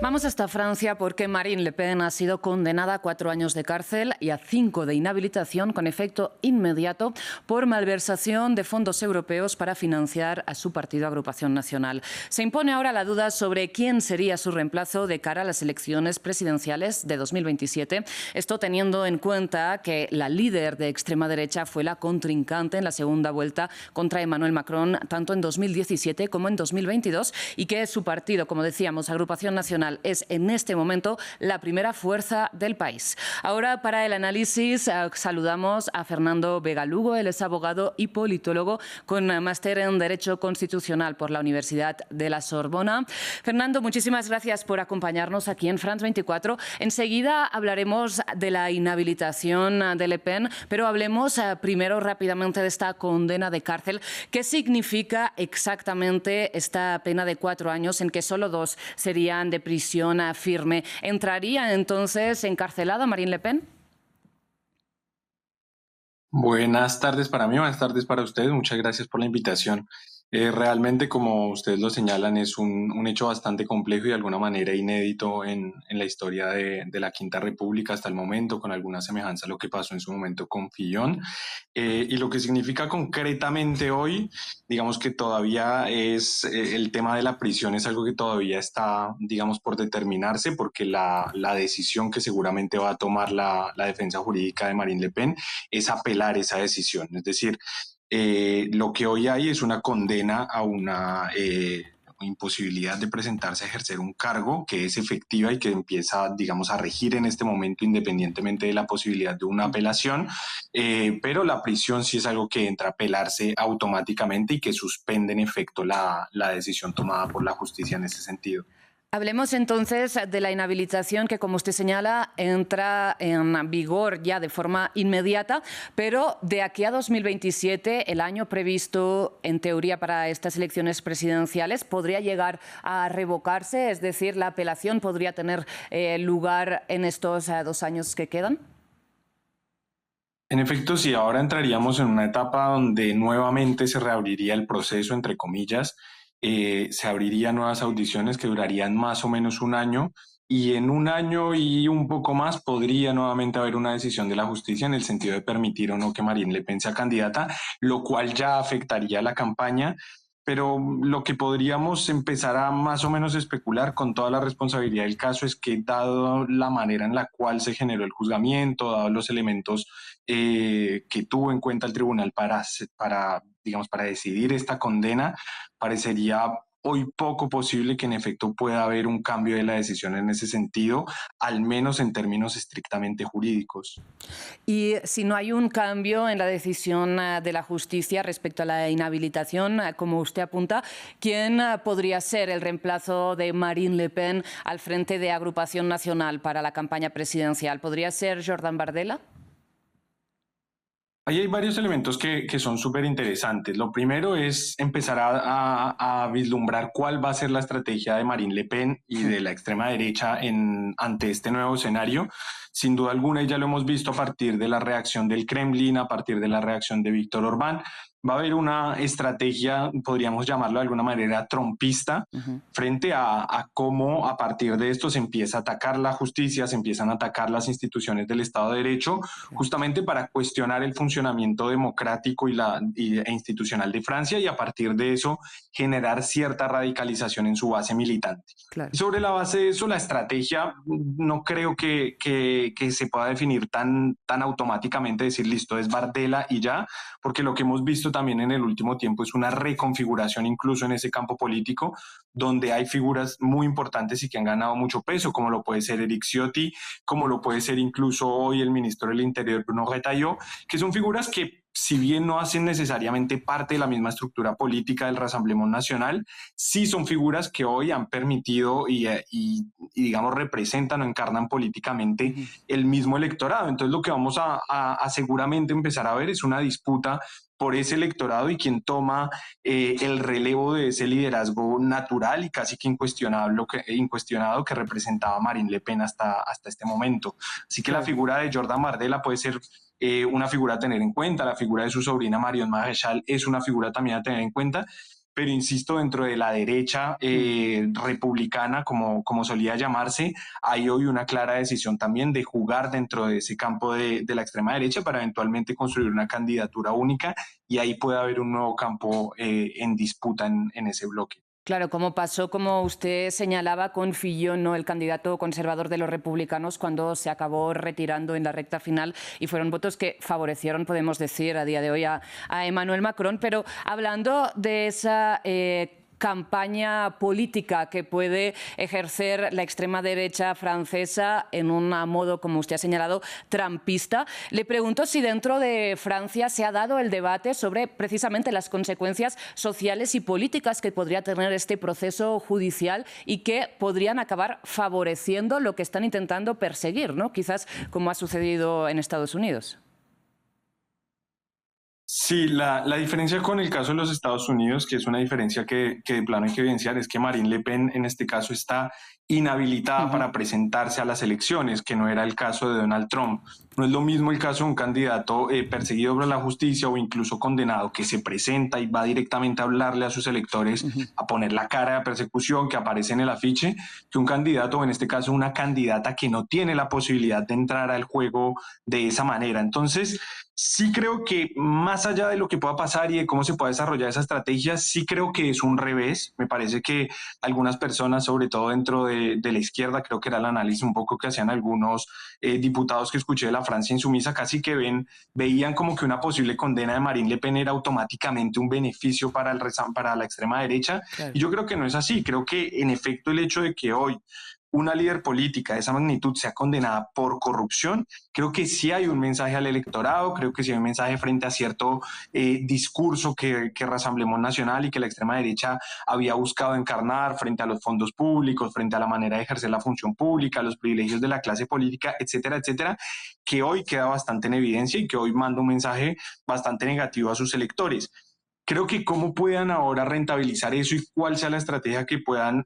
Vamos hasta Francia porque Marine Le Pen ha sido condenada a 4 años de cárcel y a 5 de inhabilitación con efecto inmediato por malversación de fondos europeos para financiar a su partido Agrupación Nacional. Se impone ahora la duda sobre quién sería su reemplazo de cara a las elecciones presidenciales de 2027. Esto teniendo en cuenta que la líder de extrema derecha fue la contrincante en la segunda vuelta contra Emmanuel Macron, tanto en 2017 como en 2022, y que su partido, como decíamos, Agrupación Nacional, es en este momento la primera fuerza del país. Ahora, para el análisis, saludamos a Fernando Vega Lugo. Él es abogado y politólogo con máster en Derecho Constitucional por la Universidad de la Sorbona. Fernando, muchísimas gracias por acompañarnos aquí en France 24. Enseguida hablaremos de la inhabilitación de Le Pen, pero hablemos primero rápidamente de esta condena de cárcel. ¿Qué significa exactamente esta pena de 4 años en que solo 2 serían de prisión firme? ¿Entraría entonces encarcelada Marine Le Pen? Buenas tardes para mí, buenas tardes para ustedes. Muchas gracias por la invitación. Realmente, como ustedes lo señalan, es un hecho bastante complejo y de alguna manera inédito en la historia de la Quinta República hasta el momento, con alguna semejanza a lo que pasó en su momento con Fillon. Y lo que significa concretamente hoy, digamos que todavía es el tema de la prisión es algo que todavía está, digamos, por determinarse, porque la decisión que seguramente va a tomar la defensa jurídica de Marine Le Pen es apelar esa decisión. Es decir, lo que hoy hay es una condena a una imposibilidad de presentarse a ejercer un cargo que es efectiva y que empieza, digamos, a regir en este momento independientemente de la posibilidad de una apelación, pero la prisión sí es algo que entra a apelarse automáticamente y que suspende en efecto la decisión tomada por la justicia en ese sentido. Hablemos entonces de la inhabilitación que, como usted señala, entra en vigor ya de forma inmediata, pero de aquí a 2027, el año previsto en teoría para estas elecciones presidenciales, ¿podría llegar a revocarse? Es decir, ¿la apelación podría tener lugar en estos 2 años que quedan? En efecto, sí, ahora entraríamos en una etapa donde nuevamente se reabriría el proceso, entre comillas, se abrirían nuevas audiciones que durarían más o menos un año y en un año y un poco más podría nuevamente haber una decisión de la justicia en el sentido de permitir o no que Marine Le Pen sea candidata, lo cual ya afectaría la campaña. Pero lo que podríamos empezar a más o menos especular con toda la responsabilidad del caso es que dado la manera en la cual se generó el juzgamiento, dado los elementos que tuvo en cuenta el tribunal digamos, para decidir esta condena, parecería hoy poco posible que en efecto pueda haber un cambio de la decisión en ese sentido, al menos en términos estrictamente jurídicos. Y si no hay un cambio en la decisión de la justicia respecto a la inhabilitación, como usted apunta, ¿quién podría ser el reemplazo de Marine Le Pen al frente de Agrupación Nacional para la campaña presidencial? ¿Podría ser Jordan Bardella? Ahí hay varios elementos que son súper interesantes. Lo primero es empezar a vislumbrar cuál va a ser la estrategia de Marine Le Pen y de la extrema derecha ante este nuevo escenario. Sin duda alguna, y ya lo hemos visto a partir de la reacción del Kremlin, a partir de la reacción de Víctor Orbán, va a haber una estrategia, podríamos llamarlo de alguna manera, trompista, frente a cómo a partir de esto se empieza a atacar la justicia, se empiezan a atacar las instituciones del Estado de Derecho, justamente para cuestionar el funcionamiento democrático e institucional de Francia y a partir de eso generar cierta radicalización en su base militante. Claro. Y sobre la base de eso, la estrategia no creo que se pueda definir tan automáticamente, decir listo, es Bardella y ya, porque lo que hemos visto también en el último tiempo es una reconfiguración incluso en ese campo político, donde hay figuras muy importantes y que han ganado mucho peso, como lo puede ser Eric Ciotti, como lo puede ser incluso hoy el ministro del Interior, Bruno Retailleau, que son figuras que si bien no hacen necesariamente parte de la misma estructura política del Rassemblement Nacional, sí son figuras que hoy han permitido digamos, representan o encarnan políticamente el mismo electorado. Entonces lo que vamos a seguramente empezar a ver es una disputa por ese electorado y quien toma el relevo de ese liderazgo natural y casi que incuestionado que representaba Marine Le Pen hasta este momento. Así que la figura de Jordan Bardella puede ser una figura a tener en cuenta, la figura de su sobrina Marion Maréchal es una figura también a tener en cuenta, pero insisto, dentro de la derecha republicana, como solía llamarse, hay hoy una clara decisión también de jugar dentro de ese campo de la extrema derecha para eventualmente construir una candidatura única y ahí puede haber un nuevo campo en disputa en ese bloque. Claro, como pasó, como usted señalaba, con Fillon, ¿no?, el candidato conservador de los republicanos, cuando se acabó retirando en la recta final y fueron votos que favorecieron, podemos decir, a día de hoy a Emmanuel Macron. Pero hablando de esa campaña política que puede ejercer la extrema derecha francesa en un modo, como usted ha señalado, trumpista, le pregunto si dentro de Francia se ha dado el debate sobre precisamente las consecuencias sociales y políticas que podría tener este proceso judicial y que podrían acabar favoreciendo lo que están intentando perseguir, ¿no?, quizás como ha sucedido en Estados Unidos. Sí, la diferencia con el caso de los Estados Unidos, que es una diferencia que de plano hay que evidenciar, es que Marine Le Pen en este caso está inhabilitada para presentarse a las elecciones, que no era el caso de Donald Trump. No es lo mismo el caso de un candidato perseguido por la justicia o incluso condenado que se presenta y va directamente a hablarle a sus electores, a poner la cara de persecución que aparece en el afiche, que un candidato, o en este caso una candidata que no tiene la posibilidad de entrar al juego de esa manera. Entonces, sí creo que más allá de lo que pueda pasar y de cómo se pueda desarrollar esa estrategia, sí creo que es un revés. Me parece que algunas personas, sobre todo dentro de la izquierda, creo que era el análisis un poco que hacían algunos diputados que escuché de la Francia insumisa, casi que veían como que una posible condena de Marine Le Pen era automáticamente un beneficio para la extrema derecha. Claro. Y yo creo que no es así. Creo que en efecto el hecho de que hoy una líder política de esa magnitud sea condenada por corrupción, creo que sí hay un mensaje al electorado, creo que sí hay un mensaje frente a cierto discurso que Rassemblement National y que la extrema derecha había buscado encarnar frente a los fondos públicos, frente a la manera de ejercer la función pública, los privilegios de la clase política, etcétera, etcétera, que hoy queda bastante en evidencia y que hoy manda un mensaje bastante negativo a sus electores. Creo que cómo puedan ahora rentabilizar eso y cuál sea la estrategia que puedan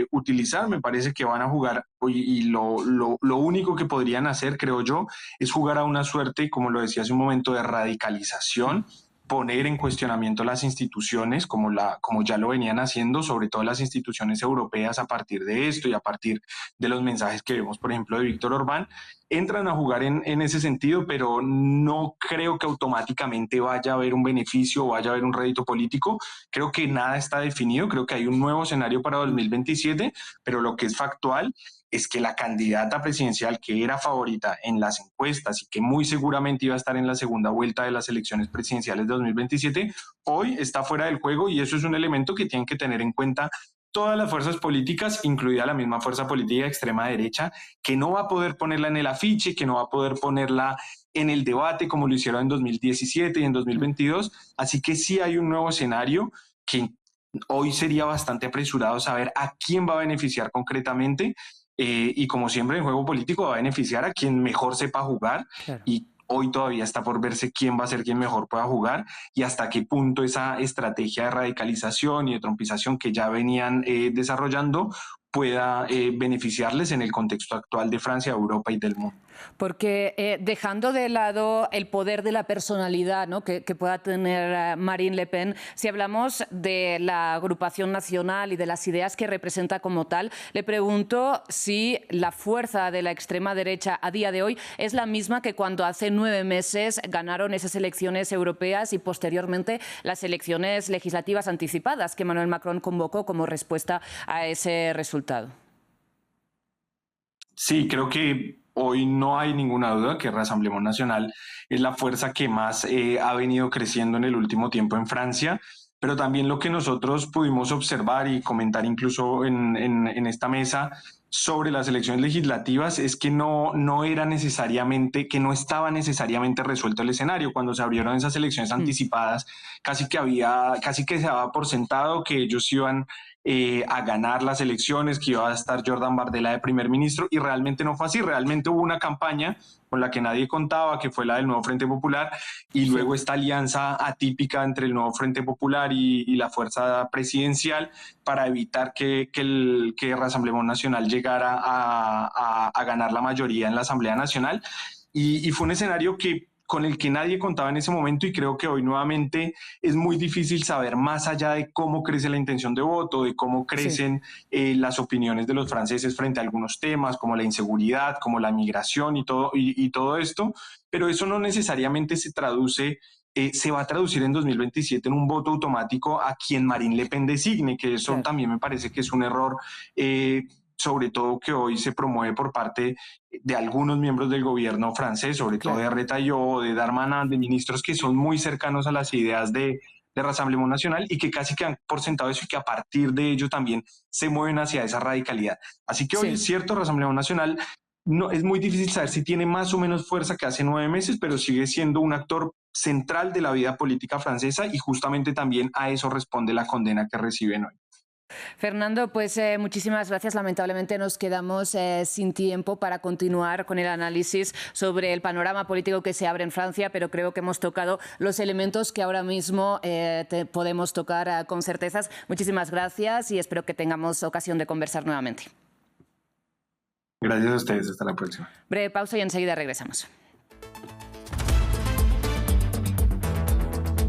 utilizar, me parece que van a jugar y lo único que podrían hacer, creo yo, es jugar a una suerte, como lo decía hace un momento, de radicalización, poner en cuestionamiento las instituciones como ya lo venían haciendo, sobre todo las instituciones europeas a partir de esto y a partir de los mensajes que vemos, por ejemplo, de Víctor Orbán, entran a jugar en ese sentido, pero no creo que automáticamente vaya a haber un beneficio o vaya a haber un rédito político. Creo que nada está definido, creo que hay un nuevo escenario para 2027, pero lo que es factual es que la candidata presidencial que era favorita en las encuestas y que muy seguramente iba a estar en la segunda vuelta de las elecciones presidenciales de 2027, hoy está fuera del juego y eso es un elemento que tienen que tener en cuenta todas las fuerzas políticas, incluida la misma fuerza política de extrema derecha, que no va a poder ponerla en el afiche, que no va a poder ponerla en el debate como lo hicieron en 2017 y en 2022. Así que sí hay un nuevo escenario que hoy sería bastante apresurado saber a quién va a beneficiar concretamente. Y como siempre en juego político va a beneficiar a quien mejor sepa jugar. Claro. Y hoy todavía está por verse quién va a ser quien mejor pueda jugar y hasta qué punto esa estrategia de radicalización y de trumpización que ya venían desarrollando pueda beneficiarles en el contexto actual de Francia, Europa y del mundo. Porque dejando de lado el poder de la personalidad, ¿no?, que pueda tener Marine Le Pen, si hablamos de la agrupación nacional y de las ideas que representa como tal, le pregunto si la fuerza de la extrema derecha a día de hoy es la misma que cuando hace 9 meses ganaron esas elecciones europeas y posteriormente las elecciones legislativas anticipadas que Emmanuel Macron convocó como respuesta a ese resultado. Sí, creo que hoy no hay ninguna duda que Rassemblement National es la fuerza que más ha venido creciendo en el último tiempo en Francia, pero también lo que nosotros pudimos observar y comentar incluso en esta mesa sobre las elecciones legislativas es que no era necesariamente, que no estaba necesariamente resuelto el escenario. Cuando se abrieron esas elecciones anticipadas, casi que se daba por sentado que ellos iban a ganar las elecciones, que iba a estar Jordan Bardella de primer ministro, y realmente no fue así. Realmente hubo una campaña con la que nadie contaba, que fue la del Nuevo Frente Popular, y luego esta alianza atípica entre el Nuevo Frente Popular y la fuerza presidencial para evitar que Rassemblement National llegara a ganar la mayoría en la Asamblea Nacional. Y fue un escenario que con el que nadie contaba en ese momento, y creo que hoy nuevamente es muy difícil saber más allá de cómo crece la intención de voto, de cómo Sí. crecen las opiniones de los franceses frente a algunos temas como la inseguridad, como la migración y todo esto, pero eso no necesariamente se va a traducir en 2027 en un voto automático a quien Marine Le Pen designe, que eso Claro. también me parece que es un error, sobre todo que hoy se promueve por parte de algunos miembros del gobierno francés, sobre todo Claro. de Retailleau, de Darmanin, de ministros que son muy cercanos a las ideas de Rassemblement Nacional y que casi que han por sentado eso y que a partir de ello también se mueven hacia esa radicalidad. Así que hoy Sí. es cierto, Rassemblement Nacional no, es muy difícil saber si tiene más o menos fuerza que hace 9 meses, pero sigue siendo un actor central de la vida política francesa y justamente también a eso responde la condena que reciben hoy. Fernando, pues muchísimas gracias. Lamentablemente nos quedamos sin tiempo para continuar con el análisis sobre el panorama político que se abre en Francia, pero creo que hemos tocado los elementos que ahora mismo podemos tocar con certezas. Muchísimas gracias y espero que tengamos ocasión de conversar nuevamente. Gracias a ustedes, hasta la próxima. Breve pausa y enseguida regresamos.